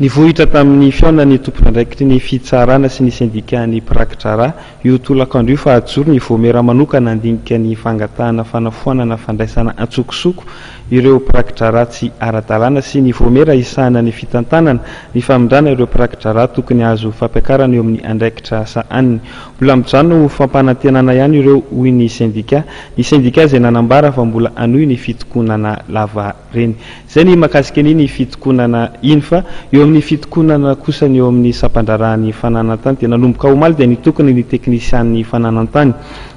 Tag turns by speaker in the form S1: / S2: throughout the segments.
S1: Nivohitra tamin'ny fiaonany tompony andraikitry ny fitsarana sy ny sindika ny Prakidrara io tolakandro io fa ajoro ny voamera manokana andinika ny fangatahana fanafoanana fandraisana antsokosoko ireo Prakidrara tsy ara-dalàna sy ny voamera isahana ny fitantanana ny famindrana ireo Prakidrara tokony azo fampiakarana eo amin'ny andraikitra asa aniny. Mbola mijano fampanantenana ihany ireo hoy ny sindika izay nanambara fa mbola anohy ny fitokonana lava reny. Izay ny mahakasika ny fitokonana iny fa eo amin'ny fitokonana kosa ny eo amin'ny sampandrarahany fananantany dia nanomboka omaly dia nitokony ny teknisian'ny fananantany.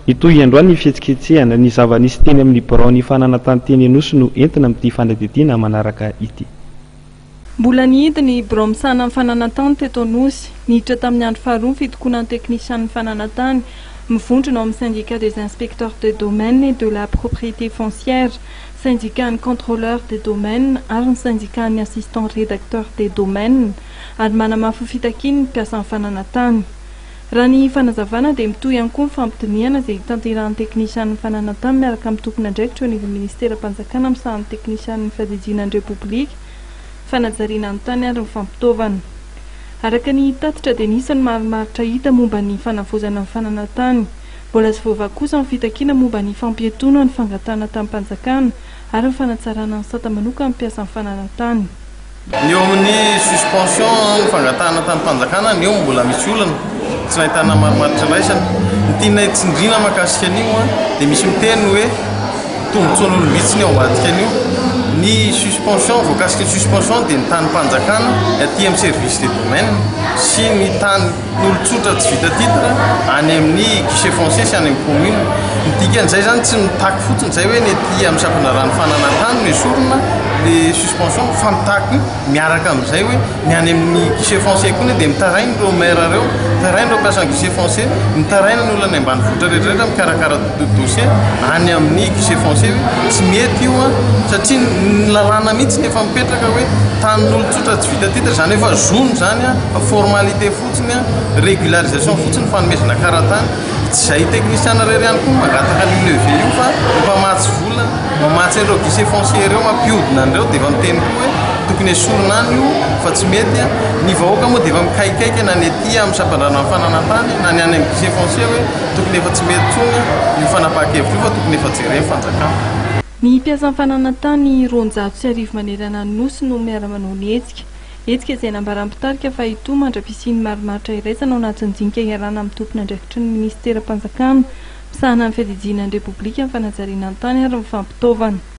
S1: Itoy androany ny fihetsiketsehana ny zava-nisy teny amin'ny biraony fananantany teny Anosy no entina amin'ity fanadidina manaraka ity.
S2: Mbola nihidy ny birao misana amin'ny fananantany teto Anosy niditra tamin'ny andro faharoa ny fitokonan'ny teknisian'ny fananantany mivondrona ao amin'ny syndicat des inspecteurs de domaine et de la propriété foncière, syndicat ny contrôleur des domaines ary ny syndicat ny assistant rédacteur des domaines ary manamafy fitakiny ny mpiasan'ny fananantany. Raha ny fanazavana dia mitohy ihany koa ny fampitoniana izay tanterahan'ny teknisian'ny fananantany miaraka amin'ny tompony andraikitra ny ministera-panjakana misahan'ny teknisian'ny fadidinan'ny repoblika fanajariana ny tany ary ny fampitaovana. Araka ny tatitra dia nisy ny marimaritra hita momba ny fanavozana ny fananantany. Mbola tsy voavaky kosa ny fitakiana momba ny fampietoana ny fangatana tamin'ny panjakana ary ny fanatsarana ny sata manoka ny mpiasan'ny fananantany.
S3: Ny eo amin'ny suspension ny fangatana tamin'ny panjakana ny eo mbola misy olana tsy nahitana marimaritra raisana. Ny tiana tsindriana mahakasika an'io dia misy miteny hoe tombontsoan'olom-bitsiny ao ambadika an'io. Ny suspension voakasika ny suspension dia ny tany panjakana aty amin'ny service des domaines sy ny tany n'olon-tsotra tsy vita titre any amin'ny guichet foncier sy any amin'ny commune. Ny dikan'izay zany tsy mitaky fotsiny izay hoe ny aty amin'ny sampandrarahany fananantany no esorina le suspension fa mitaky miaraka amin'izay hoe ny any amin'ny guichet foncier koa dia mitarainy ireo maire ireo, mitarainy ireo mpiasan'ny guichet foncier, mitarainy ny olona any ambanivohitra rehetrarehetra mikarakara dossier any amin'ny guichet foncier hoe tsy mety io satria ny lalàna mihitsy ny efa mipetraka hoe tanin'olon-tsotra tsy vita titre zany efa zono zany formalité fotsiny régularisation fotsiny fanomezana karatany. Tsy izay teknisiana rery ihany koa magataka ny levé io fa mpamatsy vola mamatsy ireo guichet foncier ireo mampiodina an'ireo dia efa miteny koa hoe tokony esorina any io fa tsy mety. Ny vahoaka moa dia efa mikaikaiky na ny aty amin'ny sampandrarahany fananantany na ny any amin'ny guichet foncier hoe tokony efa tsy mety tsony io fanapakevitra io fa tokony efa jereny fanjakana.
S2: Ny mpiasan'ny fananantany 200 manerana ny Nosy no miara-manao ny hetsika izay nambaram-pitarika fa ito mandra-pisiany marimaritra iraisana ao anatin'ny dinika iarana amin'ny tompony andraikitry ny ministera-panjakana misahana amin'ny fiadidianan'ny repoblika ny fanajariana ny tany ary ny fampitaovana.